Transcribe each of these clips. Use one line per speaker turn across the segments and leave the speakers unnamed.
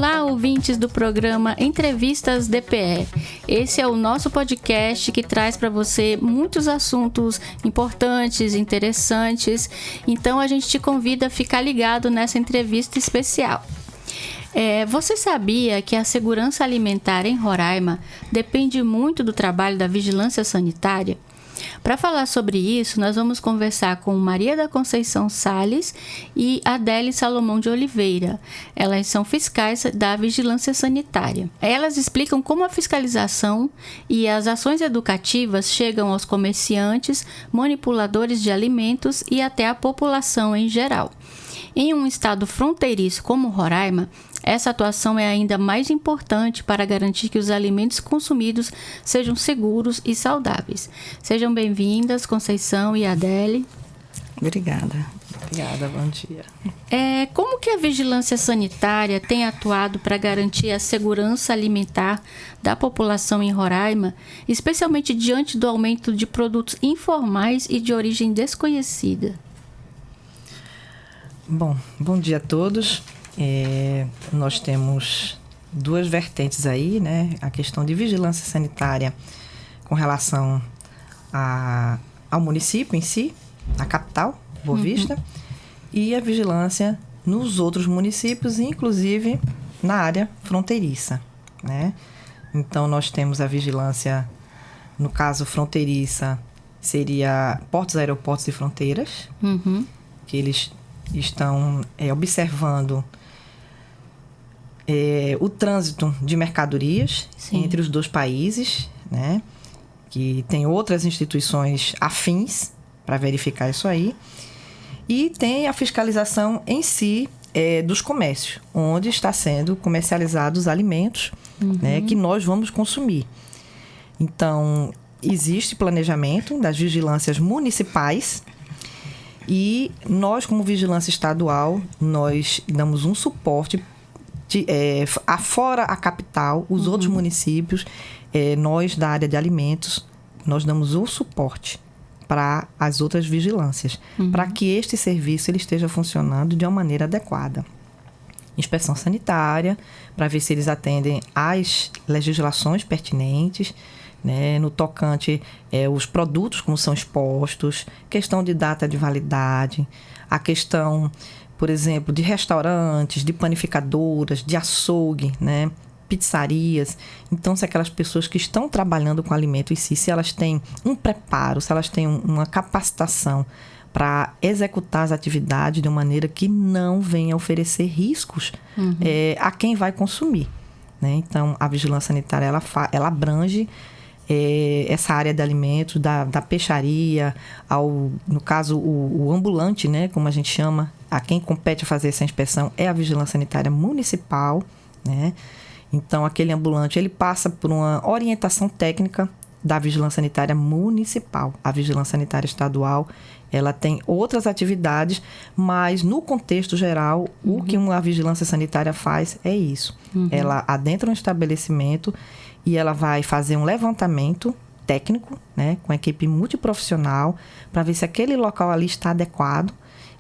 Olá, ouvintes do programa Entrevistas DPE. Esse é o nosso podcast que traz para você muitos assuntos importantes, interessantes. Então a gente te convida a ficar ligado nessa entrevista especial. Você sabia que a segurança alimentar em Roraima depende muito do trabalho da vigilância sanitária? Para falar sobre isso, nós vamos conversar com Maria da Conceição Salles e Adele Salomão de Oliveira. Elas são fiscais da Vigilância Sanitária. Elas explicam como a fiscalização e as ações educativas chegam aos comerciantes, manipuladores de alimentos e até à população em geral. Em um estado fronteiriço como Roraima, essa atuação é ainda mais importante para garantir que os alimentos consumidos sejam seguros e saudáveis. Sejam bem-vindas, Conceição e Adele.
Obrigada, bom dia.
Como que a vigilância sanitária tem atuado para garantir a segurança alimentar da população em Roraima, especialmente diante do aumento de produtos informais e de origem desconhecida?
Bom dia a todos. Nós temos duas vertentes aí, né? A questão de vigilância sanitária com relação ao município em si, a capital, Boa Vista, e a vigilância nos outros municípios, inclusive na área fronteiriça, né? Então, nós temos a vigilância, no caso fronteiriça, seria portos, aeroportos e fronteiras, que eles estão observando o trânsito de mercadorias entre os dois países, né? Que tem outras instituições afins para verificar isso aí. E tem a fiscalização em si dos comércios, onde está sendo comercializados os alimentos, né, que nós vamos consumir. Então, existe planejamento das vigilâncias municipais. E nós, como vigilância estadual, nós damos um suporte afora a capital, os outros municípios, nós da área de alimentos, nós damos o suporte para as outras vigilâncias, para que este serviço ele esteja funcionando de uma maneira adequada. Inspeção sanitária, para ver se eles atendem às legislações pertinentes, né, no tocante os produtos como são expostos, questão de data de validade, a questão, por exemplo, de restaurantes, de panificadoras, de açougue, né, pizzarias. Então, se aquelas pessoas que estão trabalhando com alimento em si, se elas têm um preparo, se elas têm uma capacitação para executar as atividades de uma maneira que não venha oferecer riscos a quem vai consumir, né? Então, a vigilância sanitária ela abrange essa área de alimentos, da peixaria, no caso, o ambulante, né, como a gente chama, a quem compete a fazer essa inspeção é a vigilância sanitária municipal, né? Então, aquele ambulante, ele passa por uma orientação técnica da vigilância sanitária municipal. A vigilância sanitária estadual, ela tem outras atividades, mas no contexto geral, o que uma vigilância sanitária faz é isso. Ela adentra um estabelecimento e ela vai fazer um levantamento técnico, né, com a equipe multiprofissional, para ver se aquele local ali está adequado.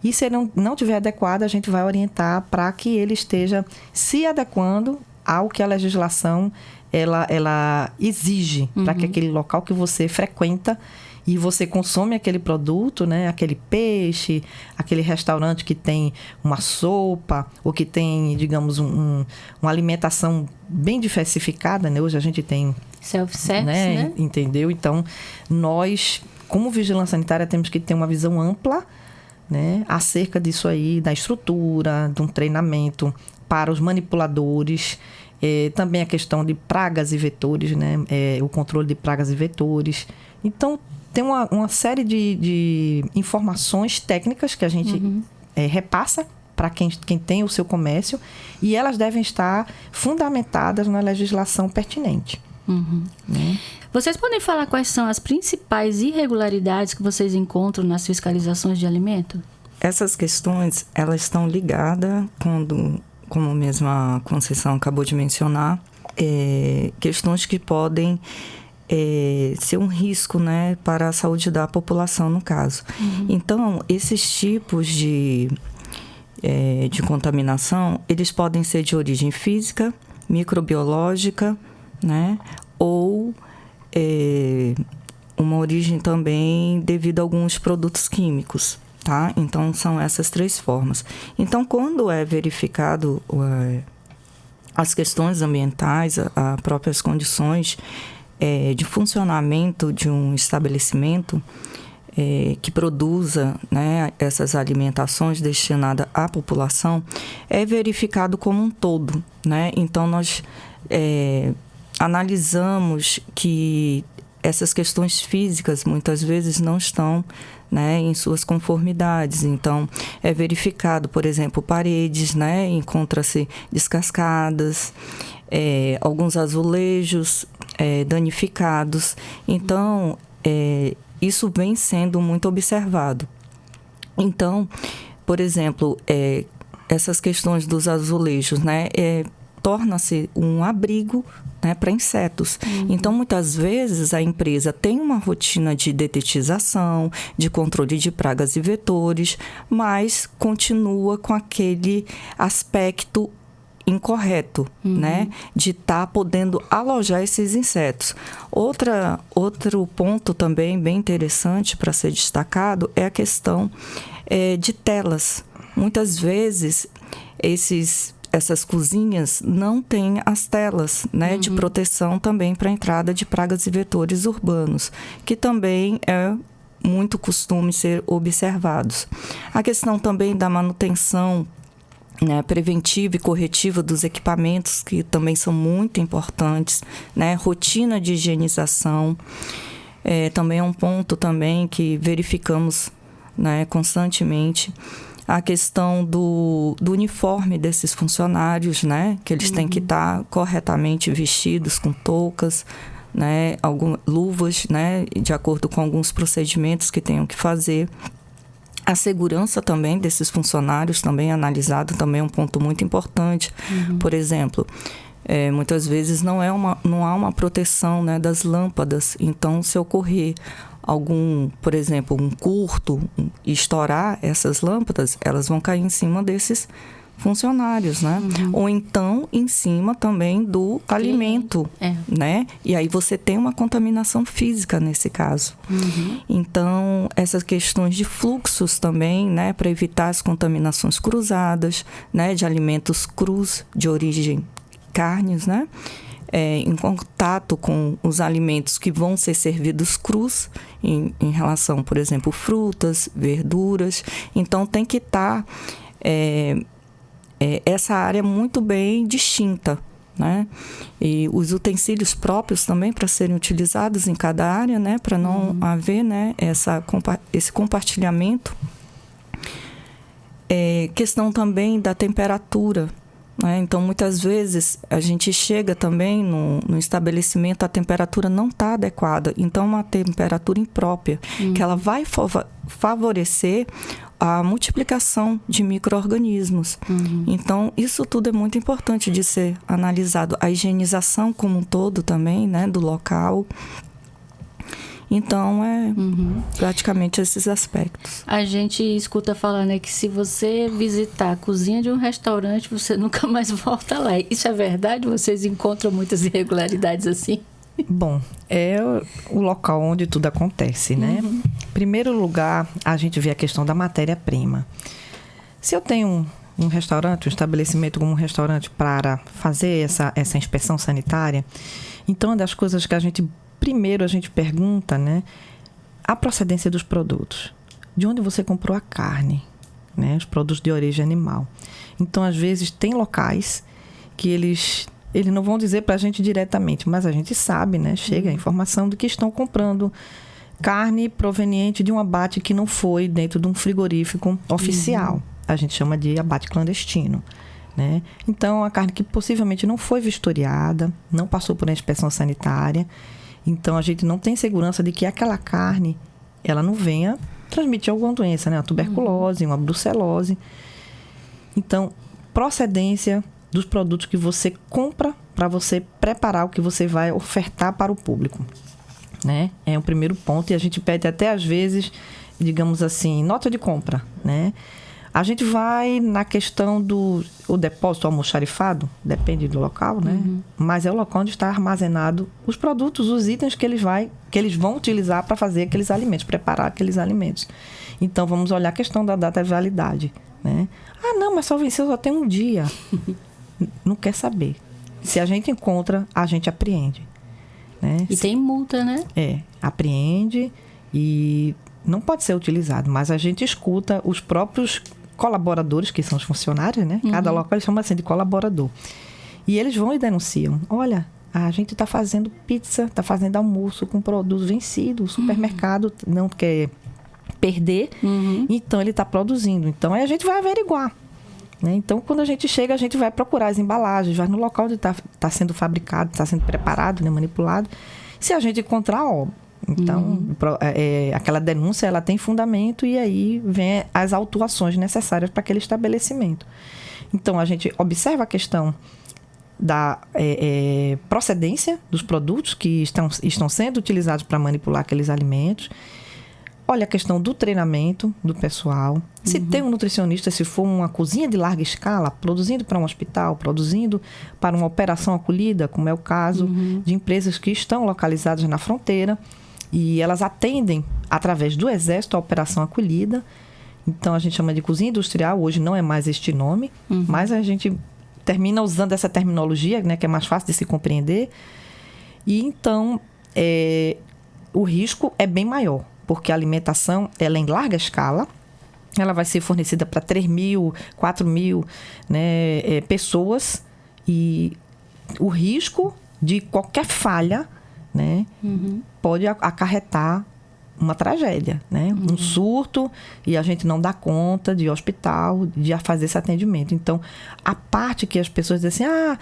E se ele não estiver adequado, a gente vai orientar para que ele esteja se adequando ao que a legislação ela exige, para que aquele local que você frequenta e você consome aquele produto, né, aquele peixe, aquele restaurante que tem uma sopa ou que tem, digamos, uma alimentação bem diversificada, né? Hoje a gente tem
self-service, né?
Entendeu? Então, nós, como vigilância sanitária, temos que ter uma visão ampla, né, acerca disso aí, da estrutura, de um treinamento para os manipuladores, também a questão de pragas e vetores, né, o controle de pragas e vetores. Então, tem uma série de informações técnicas que a gente repassa para quem tem o seu comércio, e elas devem estar fundamentadas na legislação pertinente. Né?
Vocês podem falar quais são as principais irregularidades que vocês encontram nas fiscalizações de alimento?
Essas questões, elas estão ligadas como mesmo a Conceição acabou de mencionar, questões que podem ser um risco, né, para a saúde da população, no caso. Então, esses tipos de de contaminação, eles podem ser de origem física, microbiológica, né? Ou uma origem também devido a alguns produtos químicos, tá? Então, são essas 3 formas. Então, quando é verificado as questões ambientais, as próprias condições de funcionamento de um estabelecimento que produza, né, essas alimentações destinadas à população, é verificado como um todo, né? Então, nós analisamos que essas questões físicas muitas vezes não estão, né, em suas conformidades. Então, é verificado, por exemplo, paredes, né, encontra-se descascadas, alguns azulejos danificados. Então, isso vem sendo muito observado. Então, por exemplo, essas questões dos azulejos, né, torna-se um abrigo, né, para insetos. Então, muitas vezes, a empresa tem uma rotina de detetização, de controle de pragas e vetores, mas continua com aquele aspecto incorreto, né, de estar podendo alojar esses insetos. Outro ponto também bem interessante para ser destacado é a questão de telas. Muitas vezes, essas cozinhas não têm as telas, né, de proteção também para a entrada de pragas e vetores urbanos, que também é muito costume ser observados. A questão também da manutenção, né, preventiva e corretiva dos equipamentos, que também são muito importantes, né, rotina de higienização, também é um ponto também que verificamos, né, constantemente. A questão do uniforme desses funcionários, né, que eles têm que estar corretamente vestidos com toucas, né, luvas, né, de acordo com alguns procedimentos que tenham que fazer. A segurança também desses funcionários também é analisado, também é um ponto muito importante. Por exemplo, muitas vezes não há uma proteção, né, das lâmpadas. Então, se ocorrer por exemplo, um curto e estourar essas lâmpadas, elas vão cair em cima desses funcionários, né? Ou então em cima também do alimento, né? E aí você tem uma contaminação física nesse caso. Então, essas questões de fluxos também, né, para evitar as contaminações cruzadas, né, de alimentos crus de origem carnes, né? Em contato com os alimentos que vão ser servidos crus, em relação, por exemplo, frutas, verduras. Então, tem que estar essa área muito bem distinta, né? E os utensílios próprios também para serem utilizados em cada área, né? Para não haver, né, esse compartilhamento. Questão também da temperatura. Então, muitas vezes, a gente chega também no estabelecimento, a temperatura não está adequada. Então, uma temperatura imprópria, que ela vai favorecer a multiplicação de micro-organismos. Então, isso tudo é muito importante de ser analisado. A higienização como um todo também, né, do local. Então, praticamente esses aspectos.
A gente escuta falar, né, que se você visitar a cozinha de um restaurante, você nunca mais volta lá. Isso é verdade? Vocês encontram muitas irregularidades assim?
Bom, é o local onde tudo acontece, né? Em primeiro lugar, a gente vê a questão da matéria-prima. Se eu tenho um restaurante, um estabelecimento como um restaurante para fazer essa inspeção sanitária, então, uma das coisas que primeiro a gente pergunta, né, a procedência dos produtos. De onde você comprou a carne, né, os produtos de origem animal. Então, às vezes, tem locais que eles não vão dizer para a gente diretamente, mas a gente sabe, né, chega a informação de que estão comprando carne proveniente de um abate que não foi dentro de um frigorífico oficial. A gente chama de abate clandestino, né? Então, a carne que possivelmente não foi vistoriada, não passou por uma inspeção sanitária. Então, a gente não tem segurança de que aquela carne, ela não venha transmitir alguma doença, né? Uma tuberculose, uma brucelose. Então, procedência dos produtos que você compra para você preparar o que você vai ofertar para o público, né? É o primeiro ponto. E a gente pede até, às vezes, digamos assim, nota de compra, né? A gente vai na questão do o depósito almoxarifado, depende do local, né? Mas é o local onde está armazenado os produtos, os itens que eles vão utilizar para fazer aqueles alimentos, preparar aqueles alimentos. Então, vamos olhar a questão da data de validade, né? Ah, não, mas só venceu, só tem um dia. Não quer saber. Se a gente encontra, a gente apreende, né?
E tem multa, né?
Apreende e não pode ser utilizado, mas a gente escuta os próprios colaboradores, que são os funcionários, né? Cada local eles chamam assim de colaborador. E eles vão e denunciam. Olha, a gente está fazendo pizza, está fazendo almoço com produto vencido, o supermercado não quer perder, então ele está produzindo. Então, aí a gente vai averiguar, né? Então, quando a gente chega, a gente vai procurar as embalagens, vai no local onde está sendo fabricado, está sendo preparado, né? Manipulado. Se a gente encontrar, então, aquela denúncia, ela tem fundamento e aí vem as autuações necessárias para aquele estabelecimento. Então, a gente observa a questão da procedência dos produtos que estão sendo utilizados para manipular aqueles alimentos. Olha a questão do treinamento do pessoal. Se tem um nutricionista, se for uma cozinha de larga escala, produzindo para um hospital, produzindo para uma operação acolhida, como é o caso de empresas que estão localizadas na fronteira, e elas atendem, através do Exército, a operação acolhida. Então, a gente chama de cozinha industrial. Hoje não é mais este nome, mas a gente termina usando essa terminologia, né, que é mais fácil de se compreender. E, então, o risco é bem maior, porque a alimentação ela é em larga escala. Ela vai ser fornecida para 3.000, 4.000, né, pessoas. E o risco de qualquer falha, né, pode acarretar uma tragédia, né? Um surto, e a gente não dá conta de ir ao hospital, de fazer esse atendimento. Então, a parte que as pessoas dizem assim,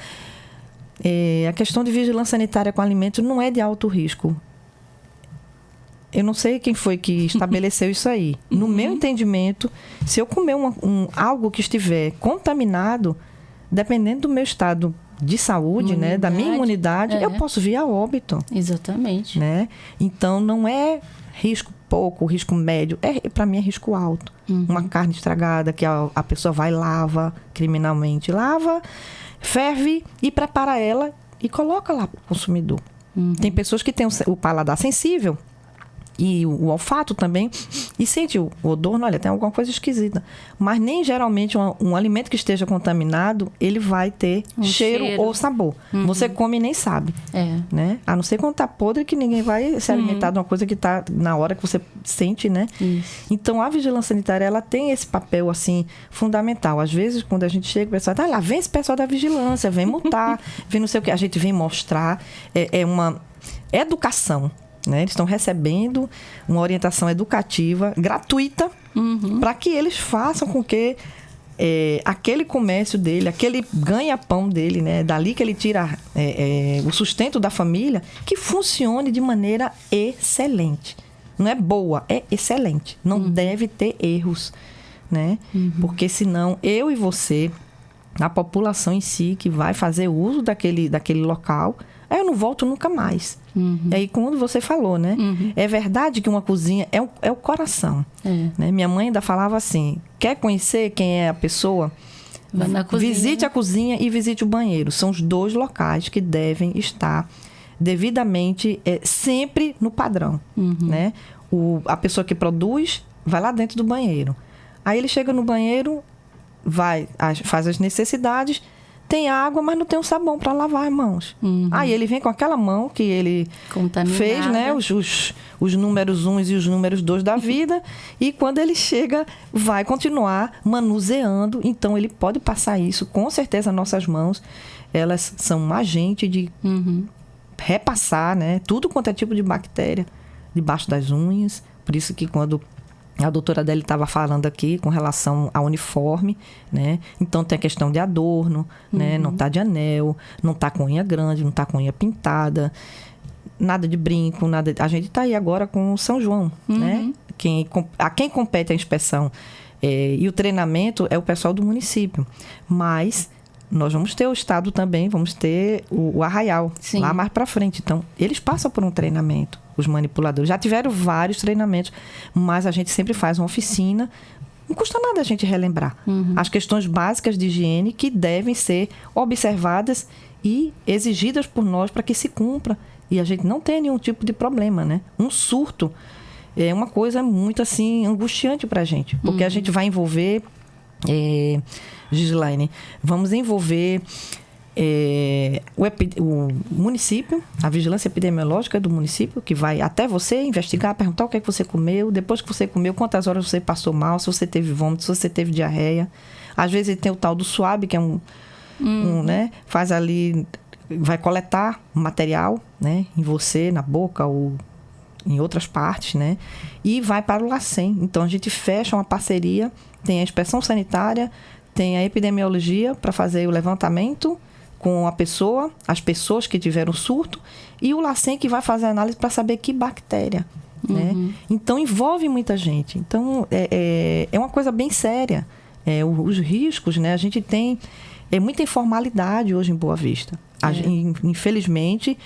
a questão de vigilância sanitária com alimentos não é de alto risco. Eu não sei quem foi que estabeleceu isso aí. No meu entendimento, se eu comer algo que estiver contaminado, dependendo do meu estado de saúde, né, da minha imunidade, eu posso vir a óbito.
Exatamente.
Né? Então, não é risco pouco, risco médio. Para mim, é risco alto. Uma carne estragada que a pessoa vai e lava criminalmente. Lava, ferve e prepara ela e coloca lá para o consumidor. Tem pessoas que têm o paladar sensível e o olfato também, e sente o odor, olha, tem alguma coisa esquisita. Mas nem geralmente um alimento que esteja contaminado, ele vai ter cheiro ou sabor. Você come e nem sabe. Né? A não ser quando está podre, que ninguém vai se alimentar de uma coisa que está na hora que você sente, né? Então, a vigilância sanitária, ela tem esse papel, assim, fundamental. Às vezes, quando a gente chega, o pessoal lá vem esse pessoal da vigilância, vem multar, vem não sei o que. A gente vem mostrar, é uma educação. Né? Eles estão recebendo uma orientação educativa gratuita para que eles façam com que aquele comércio dele, aquele ganha-pão dele, né? Dali que ele tira o sustento da família, que funcione de maneira excelente. Não é boa, é excelente. Não deve ter erros, né? Porque senão eu e você, a população em si, que vai fazer uso daquele local, aí eu não volto nunca mais. E aí, quando você falou, né? É verdade que uma cozinha é o coração. Né? Minha mãe ainda falava assim, quer conhecer quem é a pessoa?
Vai na cozinha.
Visite a cozinha e visite o banheiro. São os dois locais que devem estar devidamente, sempre no padrão. Né? A pessoa que produz vai lá dentro do banheiro. Aí ele chega no banheiro, faz as necessidades, tem água, mas não tem um sabão para lavar as mãos. Aí ele vem com aquela mão que ele fez, né? Os números 1 e os números 2 da vida. E quando ele chega, vai continuar manuseando. Então, ele pode passar isso. Com certeza, nossas mãos, elas são um agente de repassar, né? Tudo quanto é tipo de bactéria debaixo das unhas. Por isso que quando a doutora Adélia estava falando aqui com relação ao uniforme, né? Então, tem a questão de adorno, né? Não tá de anel, não tá com unha grande, não tá com unha pintada, nada de brinco, nada. A gente tá aí agora com o São João, né? A quem compete a inspeção e o treinamento é o pessoal do município. Mas nós vamos ter o estado também, vamos ter o Arraial, lá mais para frente. Então, eles passam por um treinamento, os manipuladores. Já tiveram vários treinamentos, mas a gente sempre faz uma oficina não custa nada a gente relembrar as questões básicas de higiene que devem ser observadas e exigidas por nós para que se cumpra e a gente não tenha nenhum tipo de problema, né? Um surto é uma coisa muito, assim, angustiante para a gente, porque a gente vai envolver, Gislaine, vamos envolver o município, a vigilância epidemiológica do município, que vai até você investigar, perguntar o que é que você comeu, depois que você comeu, quantas horas você passou mal, se você teve vômito, se você teve diarreia. Às vezes tem o tal do swab, que é né, faz ali, vai coletar material, né, em você, na boca ou em outras partes, né, e vai para o LACEN. Então a gente fecha uma parceria, tem a inspeção sanitária, tem a epidemiologia para fazer o levantamento com a pessoa, as pessoas que tiveram surto, e o LACEN que vai fazer a análise para saber que bactéria, né? Então envolve muita gente. Então é uma coisa bem séria. Os riscos, né? A gente tem muita informalidade hoje em Boa Vista. Infelizmente,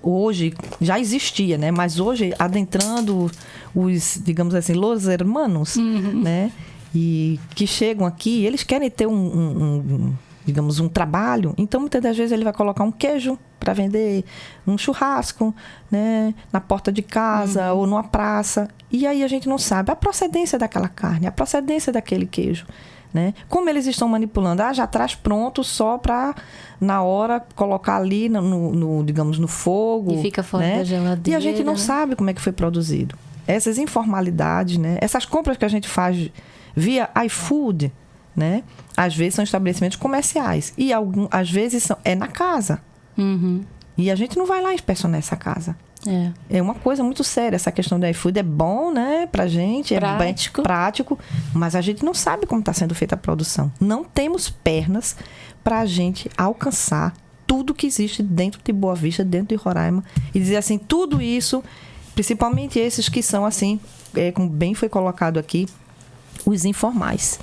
hoje já existia, né? Mas hoje adentrando os, digamos assim, los hermanos, né? E que chegam aqui, eles querem ter digamos, um trabalho. Então, muitas das vezes, ele vai colocar um queijo para vender, um churrasco, né, na porta de casa ou numa praça. E aí a gente não sabe a procedência daquela carne, a procedência daquele queijo, né? Como eles estão manipulando? Já traz pronto só para, na hora, colocar ali, digamos, no fogo.
E fica fora, né, da geladeira.
E a gente não sabe como é que foi produzido. Essas informalidades, né? Essas compras que a gente faz via iFood, né? Às vezes são estabelecimentos comerciais. E às vezes é na casa. E a gente não vai lá inspecionar essa casa. É uma coisa muito séria. Essa questão do iFood é bom, né? Pra gente.
Prático.
É prático. Mas a gente não sabe como está sendo feita a produção. Não temos pernas pra gente alcançar tudo que existe dentro de Boa Vista, dentro de Roraima. E dizer assim, tudo isso, principalmente esses que são assim, como bem foi colocado aqui, os informais,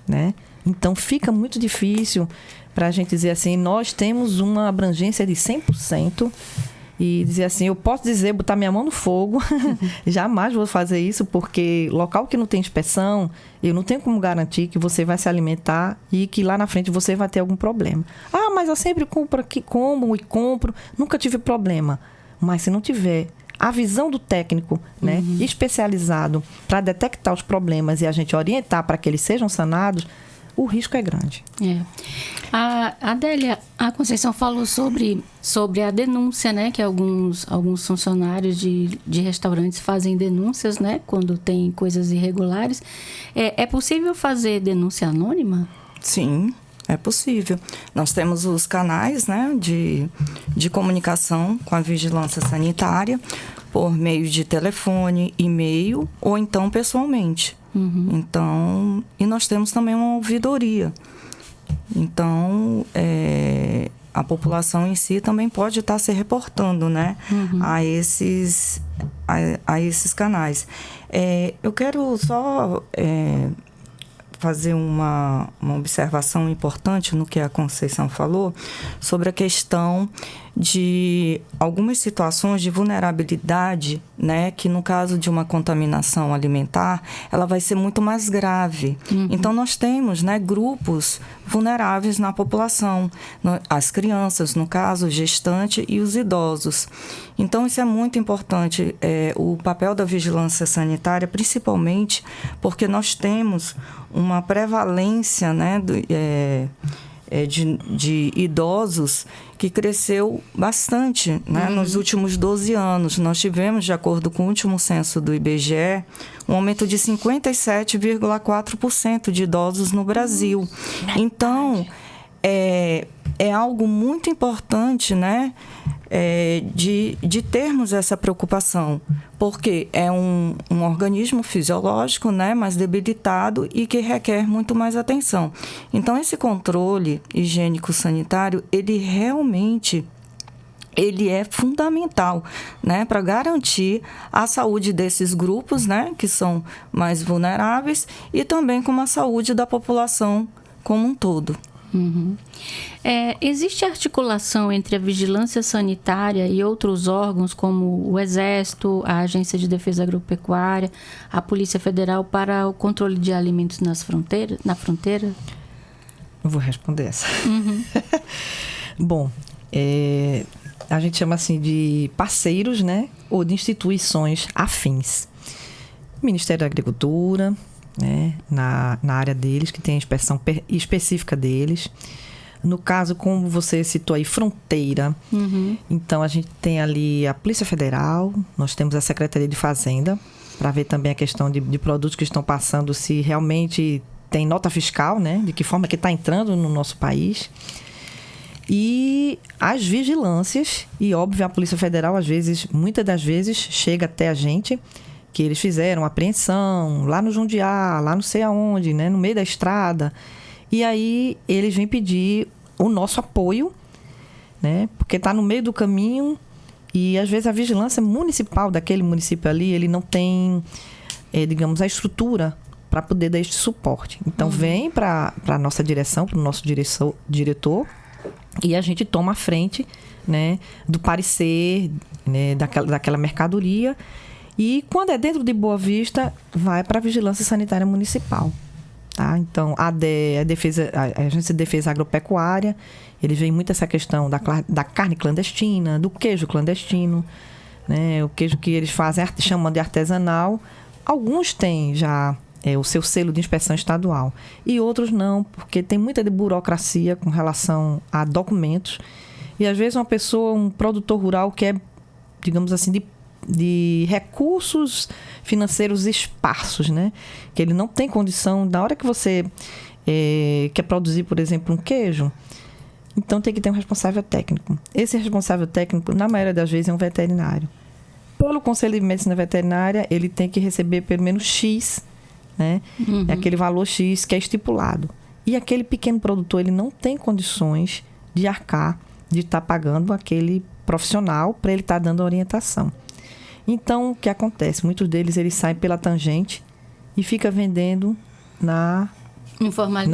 né? Então, fica muito difícil para a gente dizer assim, nós temos uma abrangência de 100% e dizer assim, eu posso dizer, botar minha mão no fogo, jamais vou fazer isso, porque local que não tem inspeção, eu não tenho como garantir que você vai se alimentar e que lá na frente você vai ter algum problema. Mas eu sempre compro aqui, como e compro, nunca tive problema. Mas se não tiver a visão do técnico, né, especializado para detectar os problemas e a gente orientar para que eles sejam sanados, o risco é grande.
A Adélia, a Conceição falou sobre a denúncia, né, que alguns funcionários de restaurantes fazem denúncias, né, quando tem coisas irregulares. É possível fazer denúncia anônima?
Sim, é possível. Nós temos os canais, né, de comunicação com a vigilância sanitária por meio de telefone, e-mail ou então pessoalmente. Então, e nós temos também uma ouvidoria. Então, a população em si também pode estar se reportando, né, a esses canais. Eu quero só fazer uma observação importante no que a Conceição falou sobre a questão de algumas situações de vulnerabilidade, né, que no caso de uma contaminação alimentar, ela vai ser muito mais grave. Então, nós temos, né, grupos vulneráveis na população, as crianças, no caso, o gestante e os idosos. Então, isso é muito importante, o papel da vigilância sanitária, principalmente porque nós temos uma prevalência, né, de idosos que cresceu bastante, né? Nos últimos 12 anos. Nós tivemos, de acordo com o último censo do IBGE, um aumento de 57,4% de idosos no Brasil. Então, é algo muito importante, né? De termos essa preocupação, porque é um organismo fisiológico, né, mais debilitado e que requer muito mais atenção. Então, esse controle higiênico-sanitário, ele realmente é fundamental, né, para garantir a saúde desses grupos, né, que são mais vulneráveis, e também como a saúde da população como um todo.
Existe articulação entre a vigilância sanitária e outros órgãos, como o Exército, a Agência de Defesa Agropecuária, a Polícia Federal, para o controle de alimentos na fronteira?
Eu vou responder essa. Bom, a gente chama assim de parceiros, né? Ou de instituições afins. Ministério da Agricultura, né? Na área deles, que tem a inspeção específica deles. No caso, como você citou aí, fronteira. Então, a gente tem ali a Polícia Federal, nós temos a Secretaria de Fazenda, para ver também a questão de produtos que estão passando, se realmente tem nota fiscal, né? De que forma que está entrando no nosso país. E as vigilâncias, e óbvio, a Polícia Federal, muitas das vezes, chega até a gente, que eles fizeram apreensão lá no Jundiá, lá não sei aonde, né? No meio da estrada. E aí, eles vêm pedir o nosso apoio, né? Porque está no meio do caminho e, às vezes, a vigilância municipal daquele município ali, ele não tem, digamos, a estrutura para poder dar este suporte. Então, vem para a nossa direção, para o nosso diretor, e a gente toma a frente, né, do parecer, né, daquela mercadoria. E, quando é dentro de Boa Vista, vai para a Vigilância Sanitária Municipal. Tá? Então, a Agência de Defesa Agropecuária, eles veem muito essa questão da carne clandestina, do queijo clandestino, né? O queijo que eles fazem, chamam de artesanal. Alguns têm já o seu selo de inspeção estadual e outros não, porque tem muita burocracia com relação a documentos. E, às vezes, um produtor rural que é, digamos assim, de recursos financeiros esparsos, né? Que ele não tem condição, na hora que você quer produzir, por exemplo, um queijo, então tem que ter um responsável técnico. Esse responsável técnico, na maioria das vezes, é um veterinário. Pelo Conselho de Medicina Veterinária, ele tem que receber pelo menos X, né? É aquele valor X que é estipulado. E aquele pequeno produtor, ele não tem condições de arcar, de estar pagando aquele profissional para ele estar dando orientação. Então, o que acontece? Muitos deles, eles saem pela tangente e ficam vendendo na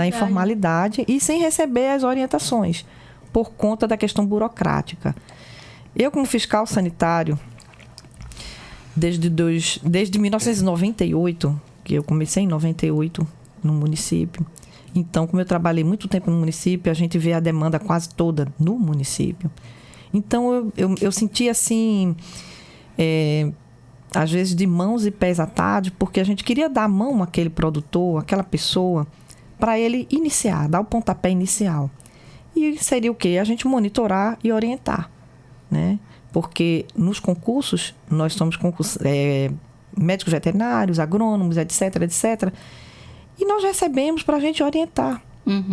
informalidade e sem receber as orientações, por conta da questão burocrática. Eu, como fiscal sanitário, desde 1998, que eu comecei em 98 no município, então, como eu trabalhei muito tempo no município, a gente vê a demanda quase toda no município. Então, eu senti assim... às vezes de mãos e pés atados, porque a gente queria dar a mão àquele produtor, àquela pessoa, para ele iniciar, dar o pontapé inicial. E seria o quê? A gente monitorar e orientar, né? Porque nos concursos, nós somos médicos veterinários, agrônomos, etc, etc. E nós recebemos para a gente orientar.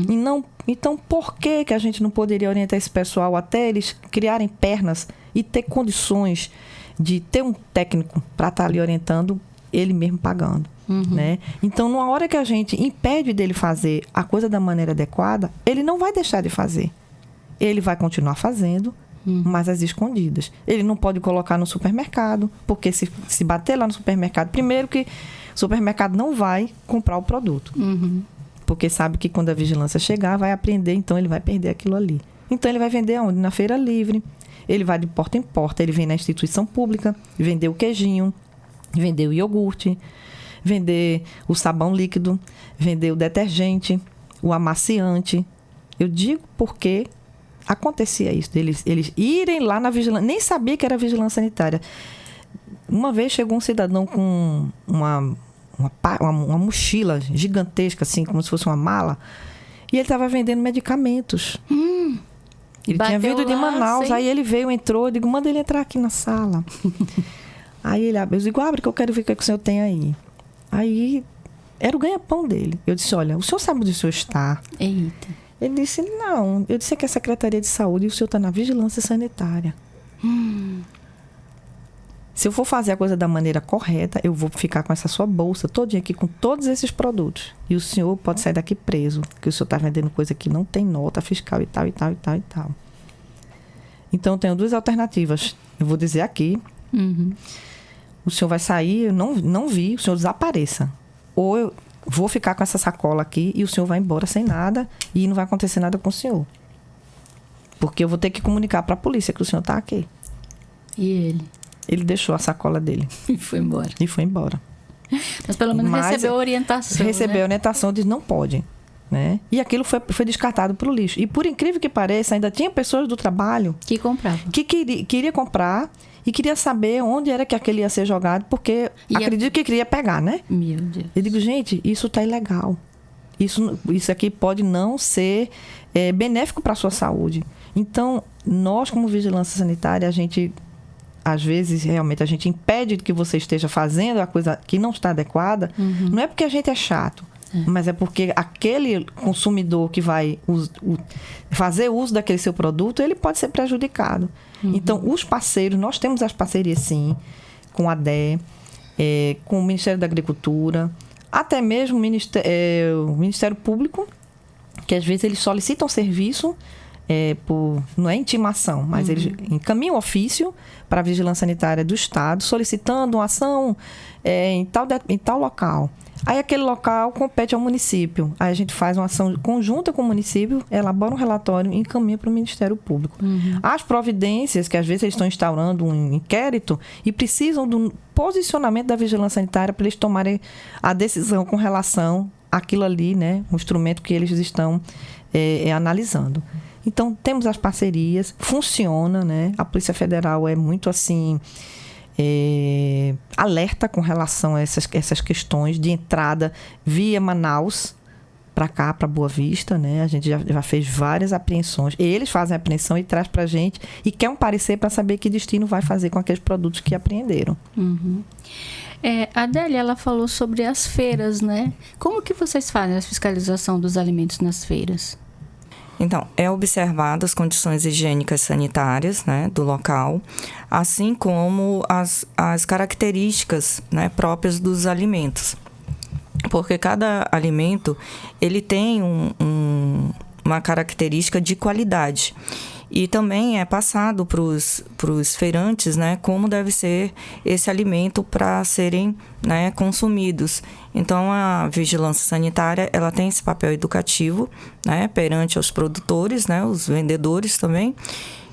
E não, então, por que a gente não poderia orientar esse pessoal até eles criarem pernas e ter condições de ter um técnico para estar ali orientando, ele mesmo pagando, né? Então, numa hora que a gente impede dele fazer a coisa da maneira adequada, ele não vai deixar de fazer. Ele vai continuar fazendo, mas às escondidas. Ele não pode colocar no supermercado, porque se bater lá no supermercado, primeiro que o supermercado não vai comprar o produto. Porque sabe que quando a vigilância chegar, vai apreender, então ele vai perder aquilo ali. Então, ele vai vender aonde? Na feira livre. Ele vai de porta em porta, ele vem na instituição pública, vender o queijinho, vender o iogurte, vender o sabão líquido, vender o detergente, o amaciante. Eu digo porque acontecia isso, eles irem lá na vigilância, nem sabia que era vigilância sanitária. Uma vez chegou um cidadão com uma mochila gigantesca, assim, como se fosse uma mala, e ele estava vendendo medicamentos. Ele tinha vindo de Manaus, aí ele veio, entrou, eu digo, manda ele entrar aqui na sala. Aí ele abre, eu digo, abre que eu quero ver o que o senhor tem aí. Aí, era o ganha-pão dele. Eu disse, olha, o senhor sabe onde o senhor está?
Eita.
Ele disse, não. Eu disse que é a Secretaria de Saúde e o senhor está na Vigilância Sanitária. Se eu for fazer a coisa da maneira correta, eu vou ficar com essa sua bolsa todinha aqui com todos esses produtos. E o senhor pode sair daqui preso, que o senhor está vendendo coisa que não tem nota fiscal e tal, e tal, e tal, e tal. Então, eu tenho duas alternativas. Eu vou dizer aqui. O senhor vai sair, eu não vi, o senhor desapareça. Ou vou ficar com essa sacola aqui e o senhor vai embora sem nada e não vai acontecer nada com o senhor. Porque eu vou ter que comunicar para a polícia que o senhor está aqui.
E ele?
Ele deixou a sacola dele.
E foi embora.
E foi embora.
Mas pelo menos recebeu a orientação.
Recebeu a orientação, diz não pode. Né? E aquilo foi descartado para o lixo. E por incrível que pareça, ainda tinha pessoas do trabalho
que compravam.
Que queria comprar e queria saber onde era que aquele ia ser jogado, porque acredito que queria pegar, né?
Meu Deus.
Eu digo, gente, isso tá ilegal. Isso aqui pode não ser benéfico para a sua saúde. Então, nós, como vigilância sanitária, a gente, às vezes, realmente, a gente impede que você esteja fazendo a coisa que não está adequada. Não é porque a gente é chato, mas é porque aquele consumidor que vai fazer uso daquele seu produto, ele pode ser prejudicado. Então, os parceiros, nós temos as parcerias, sim, com a DE, com o Ministério da Agricultura, até mesmo o Ministério Público, que às vezes eles solicitam serviço, não é intimação, mas eles encaminham ofício para a Vigilância Sanitária do Estado, solicitando uma ação em tal local. Aí aquele local compete ao município. Aí a gente faz uma ação conjunta com o município, elabora um relatório e encaminha para o Ministério Público. As providências, que às vezes eles estão instaurando um inquérito e precisam do posicionamento da Vigilância Sanitária para eles tomarem a decisão com relação àquilo ali, né? O instrumento que eles estão analisando. Então, temos as parcerias, funciona, né? A Polícia Federal é muito assim... alerta com relação a essas questões de entrada via Manaus para cá, para Boa Vista, né? A gente já fez várias apreensões. Eles fazem a apreensão e traz para a gente e quer um parecer para saber que destino vai fazer com aqueles produtos que apreenderam.
A Adélia, ela falou sobre as feiras, né? Como que vocês fazem a fiscalização dos alimentos nas feiras?
Então, observado as condições higiênicas sanitárias, né, do local, assim como as características, né, próprias dos alimentos. Porque cada alimento, ele tem uma característica de qualidade. E também é passado para os feirantes, né, como deve ser esse alimento para serem, né, consumidos. Então, a vigilância sanitária, ela tem esse papel educativo, né, perante os produtores, né, os vendedores também,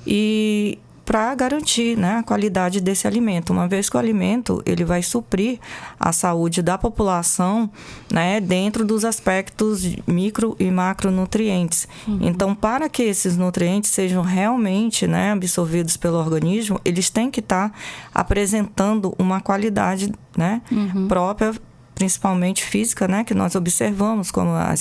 e para garantir, né, a qualidade desse alimento, uma vez que o alimento ele vai suprir a saúde da população, né, dentro dos aspectos de micro e macronutrientes. Então, para que esses nutrientes sejam realmente, né, absorvidos pelo organismo, eles têm que estar apresentando uma qualidade, né, própria, principalmente física, né, que nós observamos, como a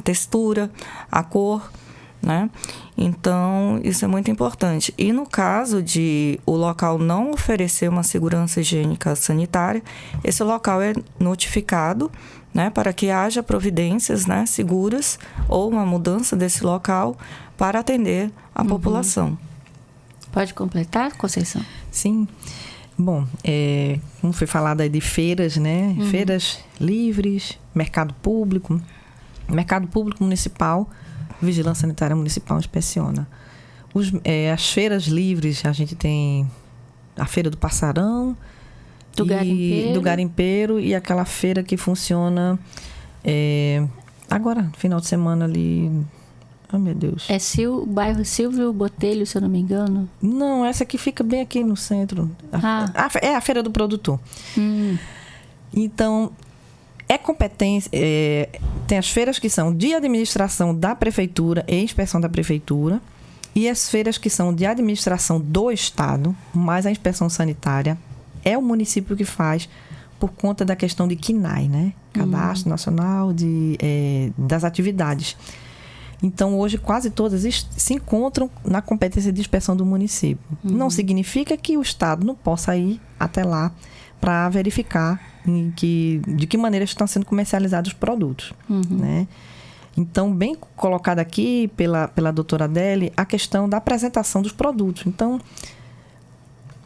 textura, a cor, né? Então, isso é muito importante. E no caso de o local não oferecer uma segurança higiênica sanitária, esse local é notificado, né, para que haja providências, né, seguras ou uma mudança desse local para atender a população.
Pode completar, Conceição?
Sim. Bom, como foi falado aí de feiras, né? Feiras livres, mercado público municipal, Vigilância Sanitária Municipal inspeciona. As feiras livres, a gente tem a Feira do Passarão, do Garimpeiro e aquela feira que funciona agora, final de semana ali. Oh, meu Deus.
O bairro Silvio Botelho, se eu não me engano?
Não, essa aqui fica bem aqui no centro. É a Feira do Produtor. Então, competência. Tem as feiras que são de administração da prefeitura e inspeção da prefeitura, e as feiras que são de administração do Estado, mas a inspeção sanitária é o município que faz por conta da questão de CNAE, né? Cadastro Nacional das Atividades. Então, hoje, quase todas se encontram na competência de inspeção do município. Não significa que o Estado não possa ir até lá para verificar de que maneira estão sendo comercializados os produtos. Né? Então, bem colocado aqui pela doutora Adélia, a questão da apresentação dos produtos. Então,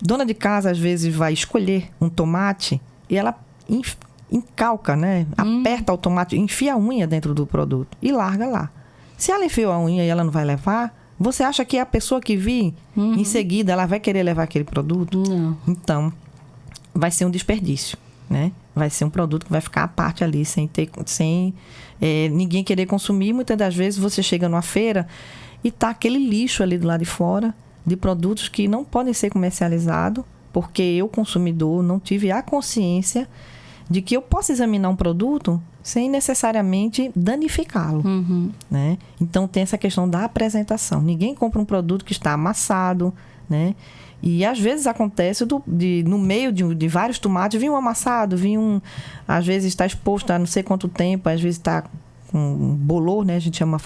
dona de casa, às vezes, vai escolher um tomate e ela encalca, né? Aperta o tomate, enfia a unha dentro do produto e larga lá. Se ela enfiou a unha e ela não vai levar, você acha que a pessoa que vir em seguida, ela vai querer levar aquele produto?
Não.
Então, vai ser um desperdício. né? Vai ser um produto que vai ficar à parte ali, sem ninguém querer consumir. Muitas das vezes você chega numa feira e tá aquele lixo ali do lado de fora de produtos que não podem ser comercializados, porque eu, consumidor, não tive a consciência de que eu posso examinar um produto sem necessariamente danificá-lo, né? Então, tem essa questão da apresentação. Ninguém compra um produto que está amassado, né? E, às vezes, acontece no meio de vários tomates, vinha um amassado, às vezes está exposto há não sei quanto tempo, às vezes está com um bolor, né? A gente chama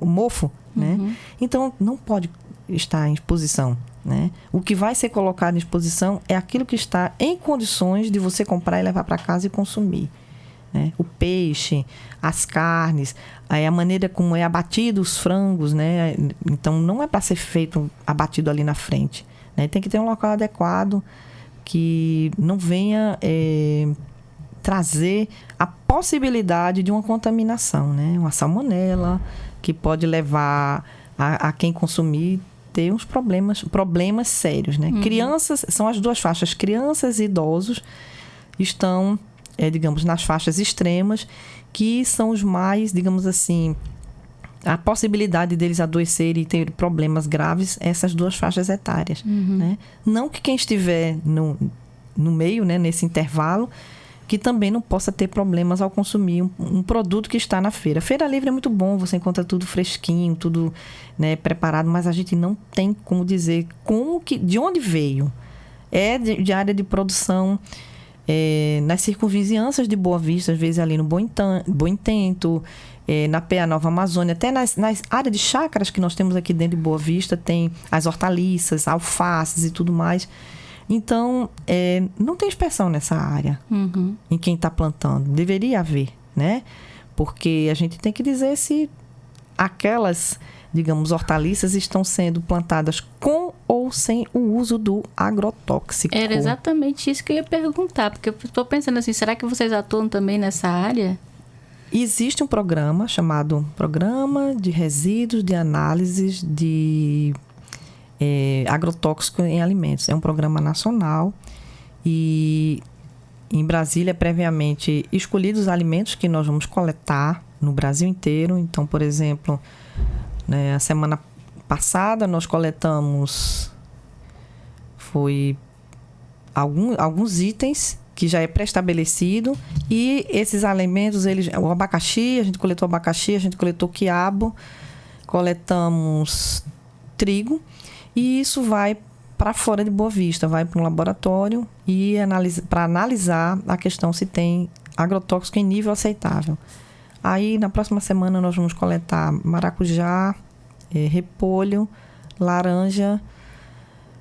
mofo, né? Então, não pode estar em exposição, né? O que vai ser colocado em exposição é aquilo que está em condições de você comprar e levar para casa e consumir, né? O peixe, as carnes, a maneira como é abatido os frangos, né? Então, não é para ser feito abatido ali na frente, né? Tem que ter um local adequado que não venha trazer a possibilidade de uma contaminação, né? Uma salmonela que pode levar a quem consumir ter uns problemas sérios, né? Crianças, são as duas faixas, crianças e idosos estão, digamos, nas faixas extremas, que são os mais, digamos assim, a possibilidade deles adoecerem e ter problemas graves, essas duas faixas etárias, né? Não que quem estiver no meio, né, nesse intervalo, que também não possa ter problemas ao consumir um produto que está na feira. Feira livre é muito bom, você encontra tudo fresquinho, tudo, né, preparado, mas a gente não tem como dizer de onde veio. É de área de produção, nas circunvizinhanças de Boa Vista, às vezes ali no Bom Intento, na PA Nova Amazônia, até nas áreas de chácaras que nós temos aqui dentro de Boa Vista, tem as hortaliças, alfaces e tudo mais. Então, não tem inspeção nessa área em quem está plantando. Deveria haver, né? Porque a gente tem que dizer se aquelas, digamos, hortaliças estão sendo plantadas com ou sem o uso do agrotóxico.
Era exatamente isso que eu ia perguntar, porque eu estou pensando assim, será que vocês atuam também nessa área?
Existe um programa chamado Programa de Resíduos de Análises de Agrotóxico em Alimentos. É um programa nacional e em Brasília, previamente escolhidos os alimentos que nós vamos coletar no Brasil inteiro. Então, por exemplo, né, a semana passada nós coletamos alguns itens que já é pré-estabelecido, e esses alimentos, o abacaxi, a gente coletou abacaxi, a gente coletou quiabo, coletamos trigo, e isso vai para fora de Boa Vista, vai para um laboratório para analisar a questão se tem agrotóxico em nível aceitável. Aí, na próxima semana, nós vamos coletar maracujá, repolho, laranja.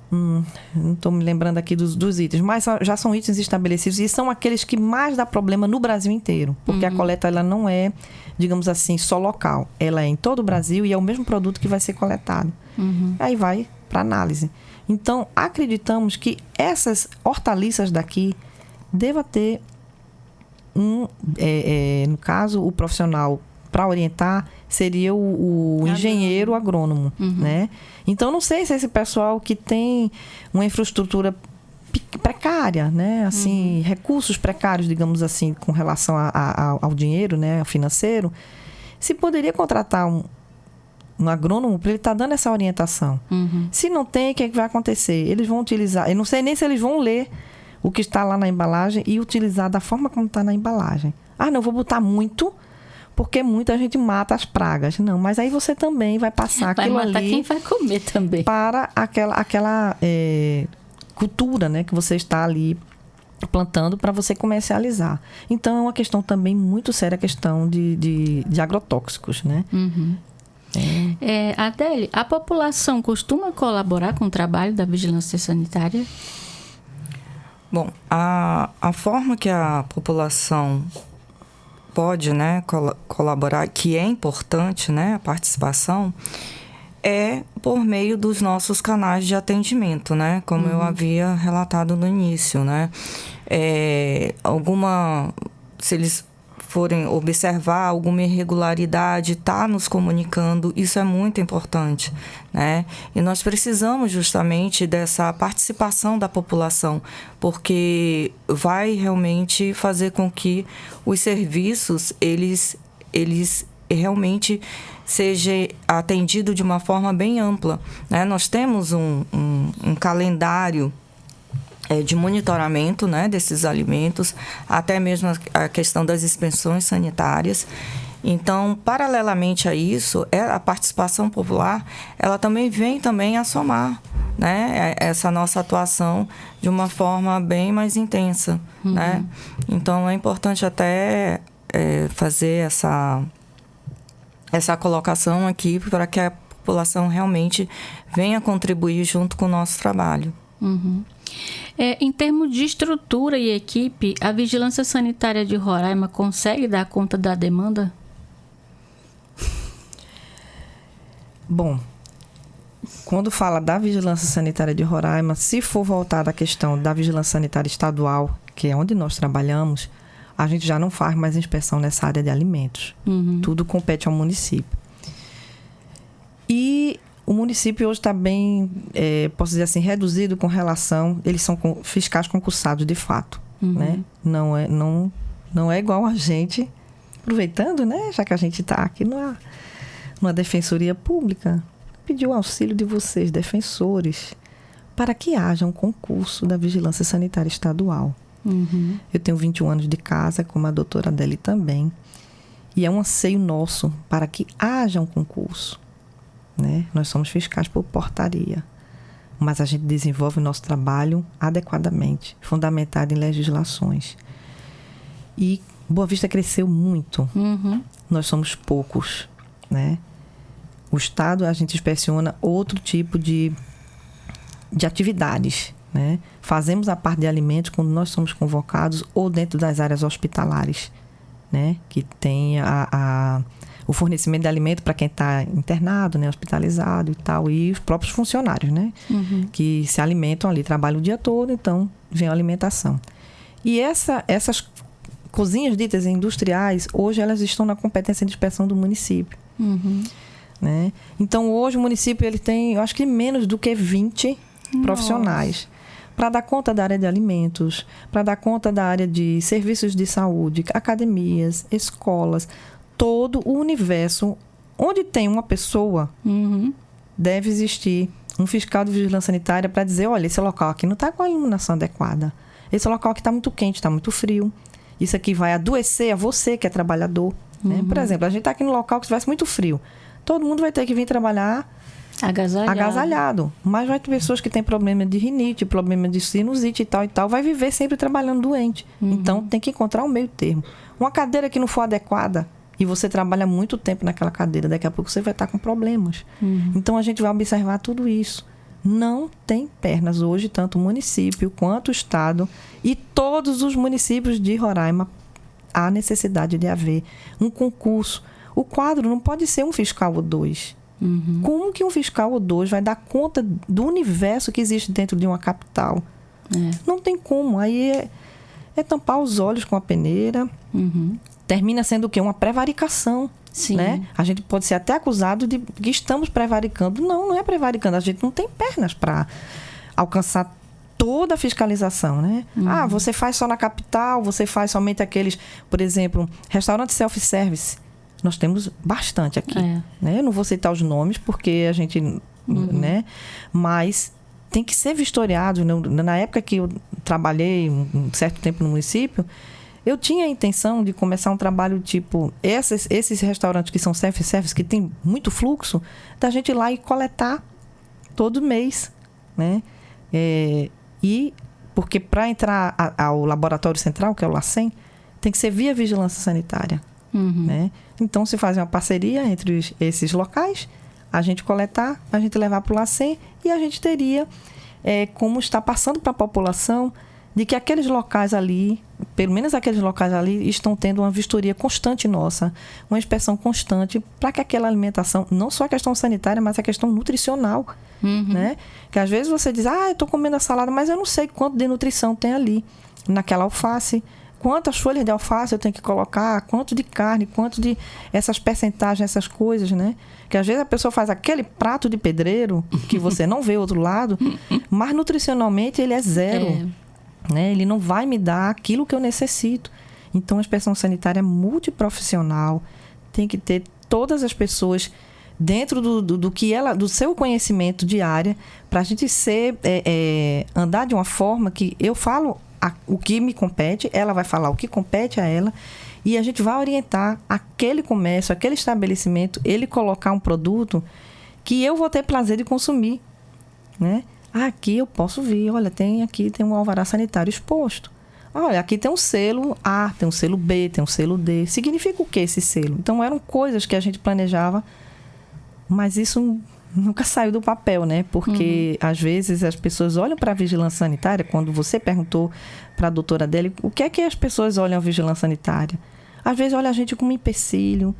Não estou me lembrando aqui dos itens, mas já são itens estabelecidos e são aqueles que mais dá problema no Brasil inteiro, porque a coleta ela não é, digamos assim, só local. Ela é em todo o Brasil e é o mesmo produto que vai ser coletado. Aí vai para análise. Então, acreditamos que essas hortaliças daqui deva ter no caso, o profissional para orientar seria o engenheiro agrônomo, né? Então, não sei se esse pessoal que tem uma infraestrutura precária, né? Assim, recursos precários, digamos assim, com relação ao dinheiro, né? Ao financeiro, se poderia contratar um agrônomo para ele estar dando essa orientação. Se não tem, o que é que vai acontecer? Eles vão utilizar... Eu não sei nem se eles vão ler o que está lá na embalagem e utilizar da forma como está na embalagem. Ah, não, vou botar muito... porque muita gente mata as pragas. Não, mas aí você também vai passar aquilo ali... Vai matar
quem vai comer também.
Para aquela cultura, né, que você está ali plantando para você comercializar. Então, é uma questão também muito séria, a questão de agrotóxicos, né?
Adélia, a população costuma colaborar com o trabalho da vigilância sanitária?
Bom, a forma que a população pode, né, colaborar, que é importante, né, a participação, é por meio dos nossos canais de atendimento, né, como eu havia relatado no início, né. Se eles forem observar alguma irregularidade, tá nos comunicando, isso é muito importante, né? E nós precisamos justamente dessa participação da população, porque vai realmente fazer com que os serviços, eles realmente seja atendido de uma forma bem ampla, né? Nós temos um calendário de monitoramento, né, desses alimentos, até mesmo a questão das inspeções sanitárias. Então, paralelamente a isso, a participação popular, ela também vem a somar, né, essa nossa atuação de uma forma bem mais intensa, né? Então, é importante até fazer essa colocação aqui para que a população realmente venha contribuir junto com o nosso trabalho.
Em termos de estrutura e equipe, a Vigilância Sanitária de Roraima consegue dar conta da demanda?
Bom, quando fala da Vigilância Sanitária de Roraima, se for voltada à questão da Vigilância Sanitária Estadual, que é onde nós trabalhamos, a gente já não faz mais inspeção nessa área de alimentos. Tudo compete ao município. E o município hoje está bem, posso dizer assim, reduzido com relação... Eles são fiscais concursados, de fato. Né? Não é igual a gente, aproveitando, né? Já que a gente está aqui numa defensoria pública, pedir o auxílio de vocês, defensores, para que haja um concurso da Vigilância Sanitária Estadual. Eu tenho 21 anos de casa, como a doutora Adele também. E é um anseio nosso para que haja um concurso. Né? Nós somos fiscais por portaria, mas a gente desenvolve o nosso trabalho adequadamente, fundamentado em legislações. E Boa Vista cresceu muito. Nós somos poucos, né? O Estado, a gente inspeciona outro tipo de atividades, né? Fazemos a parte de alimentos quando nós somos convocados ou dentro das áreas hospitalares, né? Que tem o fornecimento de alimento para quem está internado, né, hospitalizado e tal, e os próprios funcionários, né, que se alimentam ali, trabalham o dia todo, então vem a alimentação. E essas cozinhas ditas industriais, hoje elas estão na competência de inspeção do município. Né? Então, hoje o município ele tem, eu acho que menos do que 20 profissionais para dar conta da área de alimentos, para dar conta da área de serviços de saúde, academias, escolas, todo o universo. Onde tem uma pessoa, deve existir um fiscal de vigilância sanitária para dizer, olha, esse local aqui não está com a iluminação adequada. Esse local aqui está muito quente, está muito frio. Isso aqui vai adoecer a você que é trabalhador. Né? Por exemplo, a gente está aqui no local que estivesse muito frio. Todo mundo vai ter que vir trabalhar agasalhado. Mas vai ter pessoas que têm problema de rinite, problema de sinusite e tal, vai viver sempre trabalhando doente. Então, tem que encontrar um meio termo. Uma cadeira que não for adequada, e você trabalha muito tempo naquela cadeira, daqui a pouco você vai estar com problemas. Então, a gente vai observar tudo isso. Não tem pernas hoje, tanto o município quanto o Estado, e todos os municípios de Roraima, há necessidade de haver um concurso. O quadro não pode ser um fiscal ou dois. Como que um fiscal ou dois vai dar conta do universo que existe dentro de uma capital? Não tem como. Aí é tampar os olhos com a peneira. Termina sendo o quê? Uma prevaricação. Né? A gente pode ser até acusado de que estamos prevaricando. Não é prevaricando. A gente não tem pernas para alcançar toda a fiscalização, né? Você faz só na capital, você faz somente aqueles, por exemplo, restaurante self-service. Nós temos bastante aqui. Né? Eu não vou citar os nomes porque a gente... né? Mas tem que ser vistoriado. Na época que eu trabalhei um certo tempo no município, eu tinha a intenção de começar um trabalho tipo... Esses restaurantes que são self-service, que tem muito fluxo, da gente ir lá e coletar todo mês. Né? E porque para entrar ao laboratório central, que é o LACEN, tem que ser via vigilância sanitária. Né? Então, se faz uma parceria entre esses locais, a gente coletar, a gente levar para o LACEN, e a gente teria como está passando para a população de que aqueles locais ali, pelo menos aqueles locais ali, estão tendo uma vistoria constante nossa, uma inspeção constante, para que aquela alimentação, não só a questão sanitária, mas a questão nutricional. Né? Que às vezes você diz, eu estou comendo a salada, mas eu não sei quanto de nutrição tem ali, naquela alface, quantas folhas de alface eu tenho que colocar, quanto de carne, quanto de essas percentagens, essas coisas, né? Que às vezes a pessoa faz aquele prato de pedreiro que você não vê outro lado, mas nutricionalmente ele é zero. Né? Ele não vai me dar aquilo que eu necessito. Então, a inspeção sanitária é multiprofissional, tem que ter todas as pessoas dentro do seu conhecimento de área, para a gente andar de uma forma que eu falo o que me compete, ela vai falar o que compete a ela, e a gente vai orientar aquele comércio, aquele estabelecimento, ele colocar um produto que eu vou ter prazer de consumir, né? Aqui eu posso vir, olha, aqui tem um alvará sanitário exposto. Olha, aqui tem um selo A, tem um selo B, tem um selo D. Significa o que esse selo? Então, eram coisas que a gente planejava, mas isso nunca saiu do papel, né? Porque, às vezes, as pessoas olham para a vigilância sanitária. Quando você perguntou para a doutora Adélia, o que é que as pessoas olham a vigilância sanitária? Às vezes, olha a gente como um empecilho,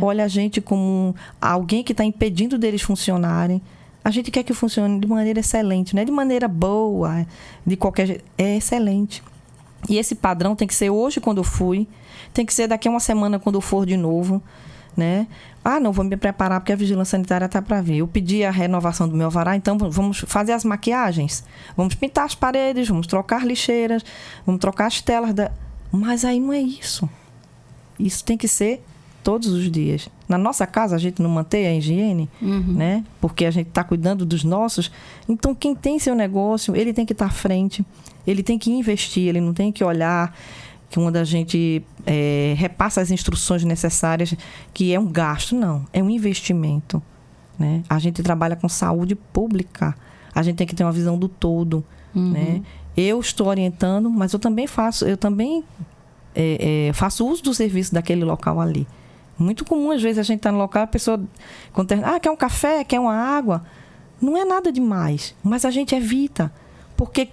olha a gente como alguém que está impedindo deles funcionarem. A gente quer que funcione de maneira excelente, não é de maneira boa, de qualquer jeito. É excelente. E esse padrão tem que ser hoje, quando eu fui, tem que ser daqui a uma semana, quando eu for de novo, né? Não, vou me preparar porque a vigilância sanitária está para vir. Eu pedi a renovação do meu alvará, então vamos fazer as maquiagens, vamos pintar as paredes, vamos trocar lixeiras, vamos trocar as telas. Mas aí não é isso. Isso tem que ser todos os dias. Na nossa casa, a gente não mantém a higiene, né? Porque a gente está cuidando dos nossos. Então, quem tem seu negócio, ele tem que estar à frente, ele tem que investir, ele não tem que olhar que quando a gente repassa as instruções necessárias, que é um gasto, não, é um investimento, né? A gente trabalha com saúde pública, a gente tem que ter uma visão do todo, né? Eu estou orientando, mas eu também faço uso do serviço daquele local ali. Muito comum, às vezes, a gente está no local, a pessoa quer um café, quer uma água. Não é nada demais, mas a gente evita, porque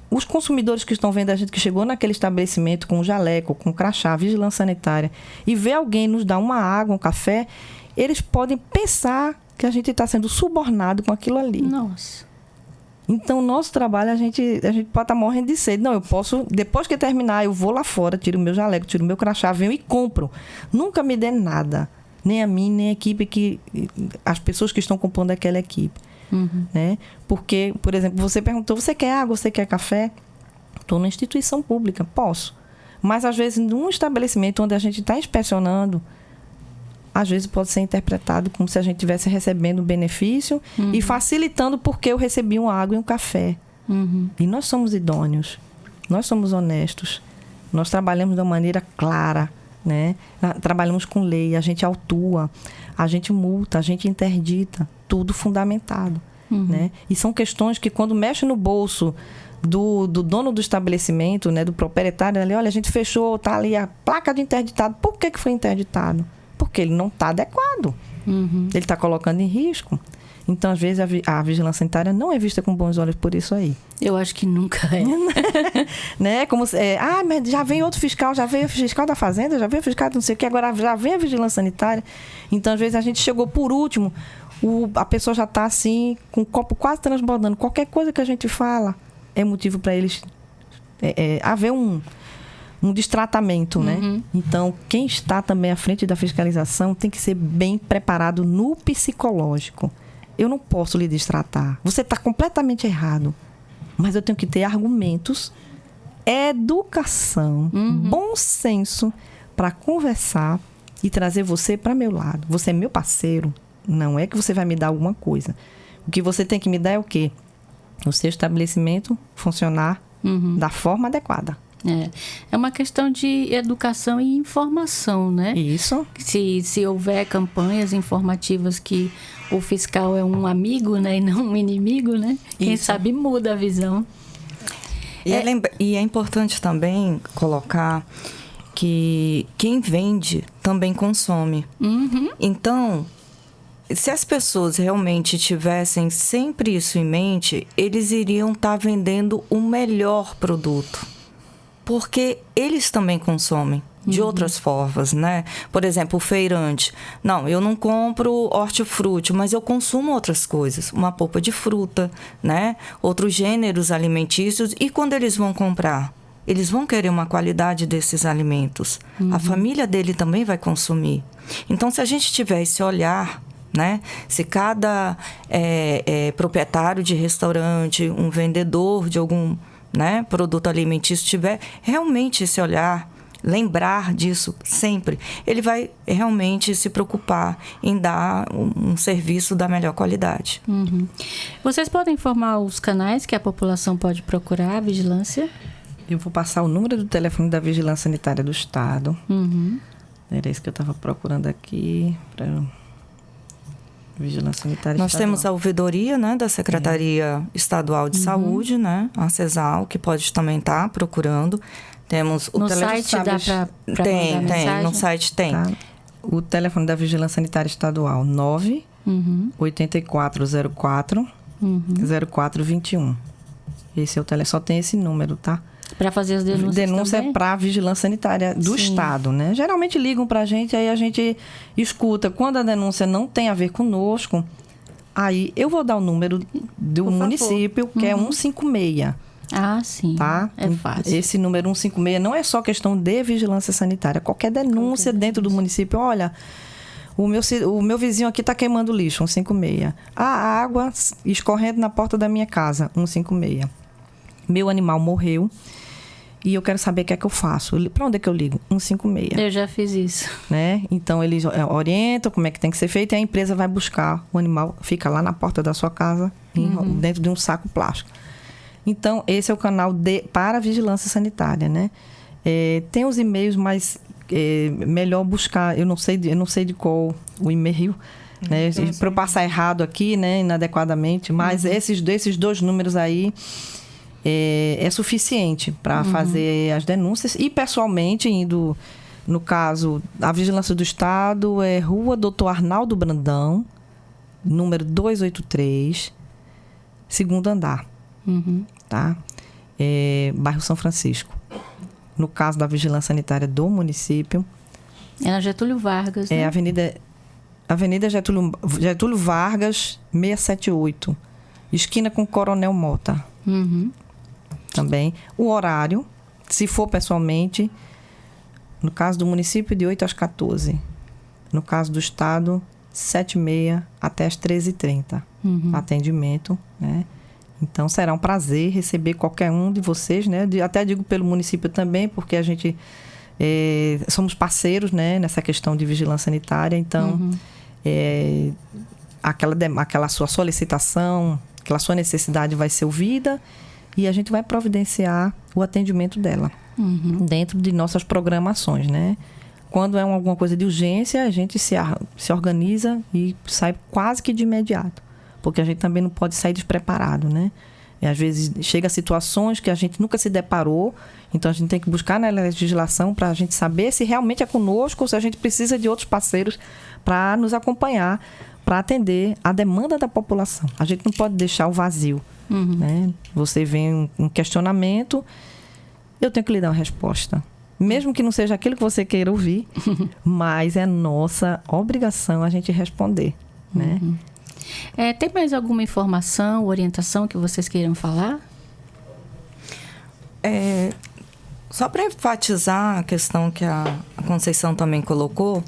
os consumidores que estão vendo a gente que chegou naquele estabelecimento com um jaleco, com um crachá, vigilância sanitária, e vê alguém nos dar uma água, um café, eles podem pensar que a gente está sendo subornado com aquilo ali.
Nossa.
Então, o nosso trabalho, a gente pode estar morrendo de sede. Não, eu posso, depois que terminar, eu vou lá fora, tiro o meu jaleco, tiro o meu crachá, venho e compro. Nunca me dê nada. Nem a mim, nem a equipe, as pessoas que estão compondo aquela equipe. Né? Porque, por exemplo, você perguntou, você quer água, você quer café? Estou na instituição pública, posso. Mas, às vezes, num estabelecimento onde a gente está inspecionando, às vezes pode ser interpretado como se a gente estivesse recebendo um benefício e facilitando porque eu recebi uma água e um café. E nós somos idôneos, nós somos honestos, nós trabalhamos de uma maneira clara, né? Trabalhamos com lei, a gente autua, a gente multa, a gente interdita, tudo fundamentado. Né? E são questões que, quando mexe no bolso do dono do estabelecimento, né, do proprietário, ali, olha, a gente fechou, está ali a placa de interditado. Por que foi interditado? Porque ele não está adequado. Ele está colocando em risco. Então, às vezes, a vigilância sanitária não é vista com bons olhos por isso aí.
Eu acho que nunca é.
Né? Como mas já veio outro fiscal, já veio o fiscal da Fazenda, já veio o fiscal de não sei o que, agora já vem a vigilância sanitária. Então, às vezes, a gente chegou por último, a pessoa já está assim, com o copo quase transbordando. Qualquer coisa que a gente fala é motivo para eles haver um destratamento, né? Então, quem está também à frente da fiscalização tem que ser bem preparado no psicológico. Eu não posso lhe destratar. Você está completamente errado. Mas eu tenho que ter argumentos, educação, bom senso para conversar e trazer você para meu lado. Você é meu parceiro. Não é que você vai me dar alguma coisa. O que você tem que me dar é o quê? O seu estabelecimento funcionar da forma adequada.
É uma questão de educação e informação, né?
Isso.
Se houver campanhas informativas que o fiscal é um amigo, né, e não um inimigo, né? Quem sabe muda a visão.
E é importante também colocar que quem vende também consome. Então, se as pessoas realmente tivessem sempre isso em mente, eles iriam estar vendendo o melhor produto. Porque eles também consomem de outras formas, né? Por exemplo, o feirante. Não, eu não compro hortifruti, mas eu consumo outras coisas. Uma polpa de fruta, né? Outros gêneros alimentícios. E quando eles vão comprar? eles vão querer uma qualidade desses alimentos. A família dele também vai consumir. Então, se a gente tiver esse olhar, né? Se cada proprietário de restaurante, um vendedor de algum, né, produto alimentício tiver realmente esse olhar, lembrar disso sempre, ele vai realmente se preocupar em dar um serviço da melhor qualidade.
Vocês podem informar os canais que a população pode procurar a vigilância?
Eu vou passar o número do telefone da Vigilância Sanitária do Estado. Era isso que eu estava procurando aqui. Vigilância Sanitária
Nós
Estadual.
temos a ouvidoria, né, da Secretaria Estadual de Saúde, né, a CESAL, que pode também estar procurando. Temos o
no
telefone.
site dá para
Tem,
mensagem?
no site tem.
Tá? O telefone da Vigilância Sanitária Estadual, 98404 0421. Esse é o telefone, só tem esse número, tá?
Para fazer as denúncias
Denúncia
também?
é para a Vigilância Sanitária do Estado, né? Geralmente ligam para a gente, aí a gente escuta. Quando a denúncia não tem a ver conosco, aí eu vou dar o número do município, que é 156.
Ah, sim.
Tá?
É fácil.
Esse número 156 não é só questão de vigilância sanitária. Qualquer denúncia dentro do município, olha, o meu vizinho aqui está queimando lixo, 156. A água escorrendo na porta da minha casa, 156. Meu animal morreu e eu quero saber o que é que eu faço. Para onde é que eu ligo? 156.
Eu já fiz isso.
Né? Então, eles orientam como é que tem que ser feito e a empresa vai buscar o animal, fica lá na porta da sua casa, dentro de um saco plástico. Então, esse é o canal para a vigilância sanitária, né? Tem os e-mails, mas melhor buscar. Eu não sei de qual o e-mail, né? Para eu passar errado aqui, né? Inadequadamente. Mas esses dois números aí é suficiente para fazer as denúncias. E, pessoalmente, indo, no caso, a Vigilância do Estado é Rua Doutor Arnaldo Brandão, número 283, segundo andar. Tá? Bairro São Francisco. No caso da Vigilância Sanitária do município,
é na Getúlio Vargas, né?
Avenida Getúlio Vargas, 678, esquina com Coronel Mota. Também. O horário, se for pessoalmente, no caso do município, de 8 às 14. No caso do estado, 7h30 até as 13h30. Atendimento, né? Então, será um prazer receber qualquer um de vocês, né? Até digo pelo município também, porque a gente somos parceiros, né? Nessa questão de vigilância sanitária. Então, aquela sua solicitação, aquela sua necessidade vai ser ouvida e a gente vai providenciar o atendimento dela dentro de nossas programações, né? Quando é alguma coisa de urgência, a gente se organiza e sai quase que de imediato. Porque a gente também não pode sair despreparado, né? E às vezes chega a situações que a gente nunca se deparou, então a gente tem que buscar na legislação para a gente saber se realmente é conosco ou se a gente precisa de outros parceiros para nos acompanhar, para atender a demanda da população. A gente não pode deixar o vazio, né? Você vem um questionamento, eu tenho que lhe dar uma resposta. Mesmo que não seja aquilo que você queira ouvir, mas é nossa obrigação a gente responder, né?
Tem mais alguma informação, orientação que vocês queiram falar?
Só para enfatizar a questão que a Conceição também colocou,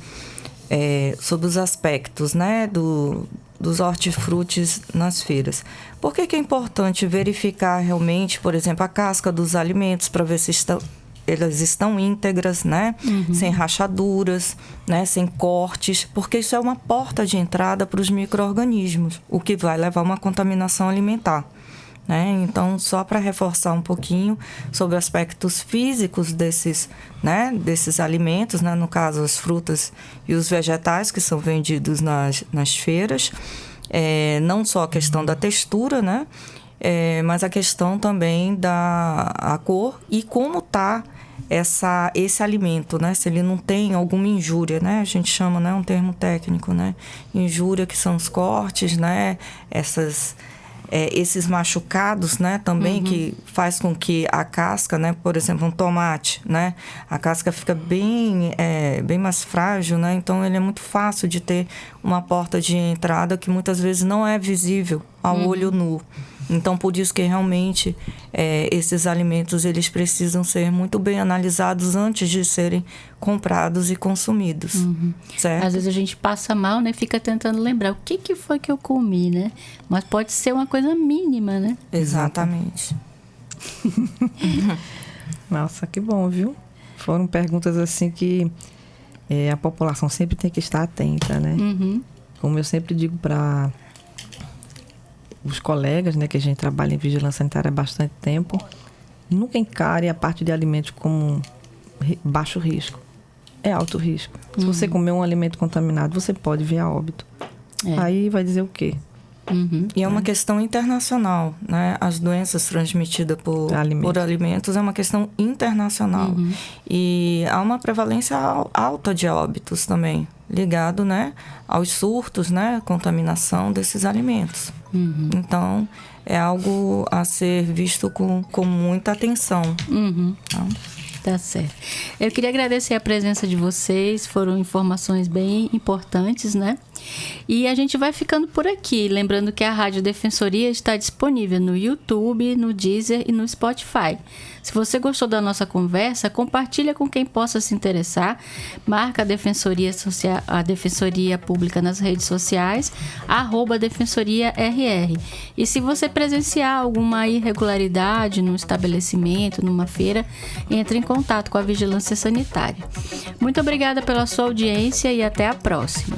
sobre os aspectos, né, dos hortifrutis nas feiras. Por que é importante verificar realmente, por exemplo, a casca dos alimentos para ver se elas estão íntegras, né? Sem rachaduras, né? Sem cortes, porque isso é uma porta de entrada para os micro-organismos, o que vai levar a uma contaminação alimentar, né? Então, só para reforçar um pouquinho sobre aspectos físicos desses alimentos, né? No caso, as frutas e os vegetais que são vendidos nas feiras, não só a questão da textura, né? Mas a questão também da cor e como está esse alimento, né? Se ele não tem alguma injúria, né? A gente chama, né, um termo técnico, né? Injúria, que são os cortes, né? Esses machucados, né? Também que faz com que a casca, né? Por exemplo, um tomate, né? A casca fica bem mais frágil, né? Então, ele é muito fácil de ter uma porta de entrada que muitas vezes não é visível ao olho nu, Então, por isso que realmente esses alimentos eles precisam ser muito bem analisados antes de serem comprados e consumidos. Certo?
Às vezes a gente passa mal, né? Fica tentando lembrar o que foi que eu comi, né? Mas pode ser uma coisa mínima, né?
Exatamente.
Nossa, que bom, viu? Foram perguntas assim que a população sempre tem que estar atenta, né? Como eu sempre digo para os colegas, né, que a gente trabalha em vigilância sanitária há bastante tempo, nunca encare a parte de alimentos como baixo risco. É alto risco. Se você comer um alimento contaminado, você pode vir a óbito. Aí vai dizer o quê?
E é uma questão internacional, né? As doenças transmitidas por alimentos é uma questão internacional. E há uma prevalência alta de óbitos também, ligado, né, aos surtos, né, contaminação desses alimentos. Então, é algo a ser visto com muita atenção. Tá?
Tá certo. Eu queria agradecer a presença de vocês, foram informações bem importantes, né? E a gente vai ficando por aqui, lembrando que a Rádio Defensoria está disponível no YouTube, no Deezer e no Spotify. Se você gostou da nossa conversa, compartilha com quem possa se interessar, marca a Defensoria Pública nas redes sociais, @DefensoriaRR. E se você presenciar alguma irregularidade no estabelecimento, numa feira, entre em contato com a Vigilância Sanitária. Muito obrigada pela sua audiência e até a próxima.